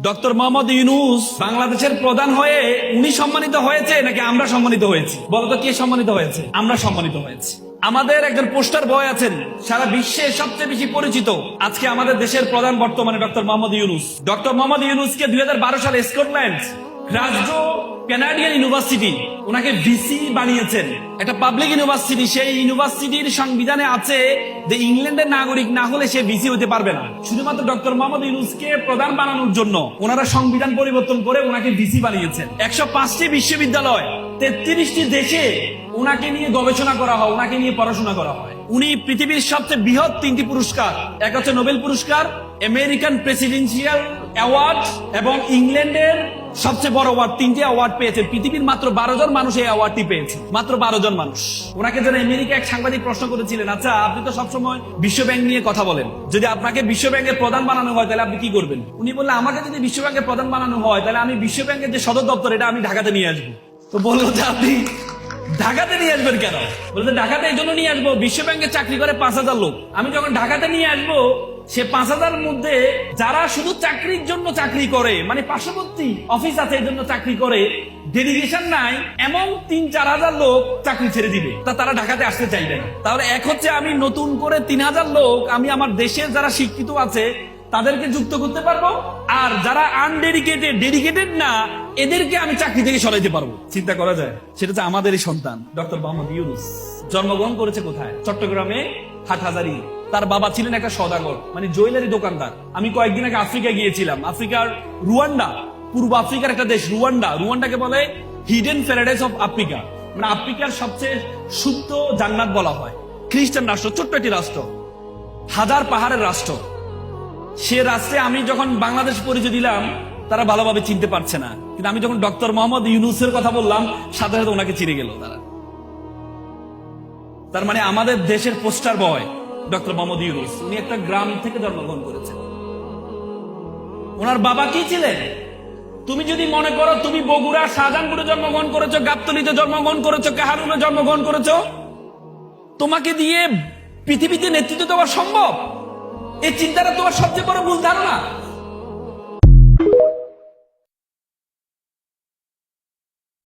Doctor Mohammad Yunus বাংলাদেশের প্রধান হয়ে উনি সম্মানিত হয়েছে নাকি আমরা সম্মানিত হয়েছি? বলতো কে সম্মানিত হয়েছে? আমরা সম্মানিত হয়েছি। আমাদের একজন পোস্টার বয় আছেন সারা বিশ্বে সবচেয়ে বেশি পরিচিত আজকে আমাদের দেশের প্রধান বর্তমানে ডক্টর মোহাম্মদ ইউনূস। ডক্টর মোহাম্মদ ইউনূসকে 2012 সালে স্কটল্যান্ড গ্লাসগো কানাডিয়ান ইউনিভার্সিটি ওনাকে ভিসি বানিয়েছেন, একটা পাবলিক ইউনিভার্সিটি। সেই ইউনিভার্সিটির সংবিধানে আছে যে ইংল্যান্ডের নাগরিক না হলে সে ভিসি হতে পারবে না। শুধুমাত্র ডক্টর মোহাম্মদ ইউনূসকে প্রধান বানানোর জন্য ওনারা সংবিধান পরিবর্তন করে ওনাকে ভিসি বানিয়েছেন। 105টি বিশ্ববিদ্যালয় 33টি দেশে ওনাকে নিয়ে গবেষণা করা হয়, ওনাকে নিয়ে পড়াশোনা করা হয়। উনি পৃথিবীর সবচেয়ে বৃহৎ 3টি পুরস্কার, এক হচ্ছে নোবেল পুরস্কার, আমেরিকান প্রেসিডেন্সিয়াল অ্যাওয়ার্ড এবং ইংল্যান্ডের সবচেয়ে বড় অ্যাওয়ার্ড, 3টি অ্যাওয়ার্ড পেয়েছেন। পৃথিবীর মাত্র 12 জন মানুষ এই অ্যাওয়ার্ডটি পেয়েছে, মাত্র 12 জন মানুষ। ওনাকে যেন আমেরিকা এক সাংবাদিক প্রশ্ন করেছিলেন, আচ্ছা আপনি তো সবসময় বিশ্ব ব্যাংক নিয়ে কথা বলেন, যদি আপনাকে বিশ্ব ব্যাংকের প্রধান বানানো হয় তাহলে আপনি কি করবেন? উনি বললেন, আমাকে যদি বিশ্ব ব্যাংকের প্রধান বানানো হয় তাহলে আমি বিশ্ব ব্যাংকের যে সদর দপ্তর এটা আমি ঢাকাতে নিয়ে আসবো। তো বললো যে আপনি ঢাকাতে নিয়ে আসবেন কেন? বলতে ঢাকাতে এই জন্য নিয়ে আসবো, বিশ্ব ব্যাংকে চাকরি করে 5,000 লোক, আমি যখন ঢাকাতে নিয়ে আসবো সে 5,000 মধ্যে যারা শুধু চাকরির জন্য চাকরি করে, মানে পার্শ্ববর্তী অফিস আছে এই জন্য চাকরি করে, ডেডিকেশন নাই, এমন 3-4 হাজার লোক চাকরি ছেড়ে দিবে, তারা ঢাকাতে আসতে চাইবে না। তাহলে এক হচ্ছে আমি নতুন করে 3,000 লোক আমি আমার দেশের যারা শিক্ষিত আছে তাদেরকে যুক্ত করতে পারবো, আর যারা আনডেডিকেটেড ডেডিকেটেড না এদেরকে আমি চাকরি থেকে সরাইতে পারবো। চিন্তা করা যায়? সেটা হচ্ছে আমাদেরই সন্তান ডক্টর মোহাম্মদ ইউনূস। জন্মগ্রহণ করেছে কোথায়? চট্টগ্রামে হাটহাজারী। তার বাবা ছিলেন একটা সওদাগর, মানে জুয়েলারি দোকানদার। আমি কয়েকদিন আগে আফ্রিকা গিয়েছিলাম, আফ্রিকার রুয়ান্ডা, পূর্ব আফ্রিকার একটা দেশ রুয়ান্ডা। রুয়ান্ডাকে বলে হিডেন প্যারাডাইস অফ আফ্রিকা, মানে আফ্রিকার সবচেয়ে শুদ্ধ জান্নাত বলা হয়। খ্রিস্টান রাষ্ট্র, ছোট্ট একটি রাষ্ট্র, হাজার পাহাড়ের রাষ্ট্র। সে রাষ্ট্রে আমি যখন বাংলাদেশ পরিচয় দিলাম তারা ভালোভাবে চিনতে পারছে না, কিন্তু আমি যখন ডক্টর মোহাম্মদ ইউনূসের কথা বললাম সাথে সাথে ওনাকে চিনে গেল তারা। তার মানে আমাদের দেশের পোস্টার বয় ডক্টর মোহাম্মদ ইউনূস, উনি একটা গ্রাম থেকে জন্মগ্রহণ করেছেন। ওনার বাবা কি ছিলেন? তুমি যদি মনে করো তুমি বগুড়া শাহজাহানপুরে জন্মগ্রহণ করেছো, গাবতলীতে জন্মগ্রহণ করেছো, কাহারুলে জন্মগ্রহণ করেছো, তোমাকে দিয়ে পৃথিবীতে নেতৃত্ব দেওয়া সম্ভব? এই চিন্তাটা তোমার সবচেয়ে বড় ভুল ধারণা।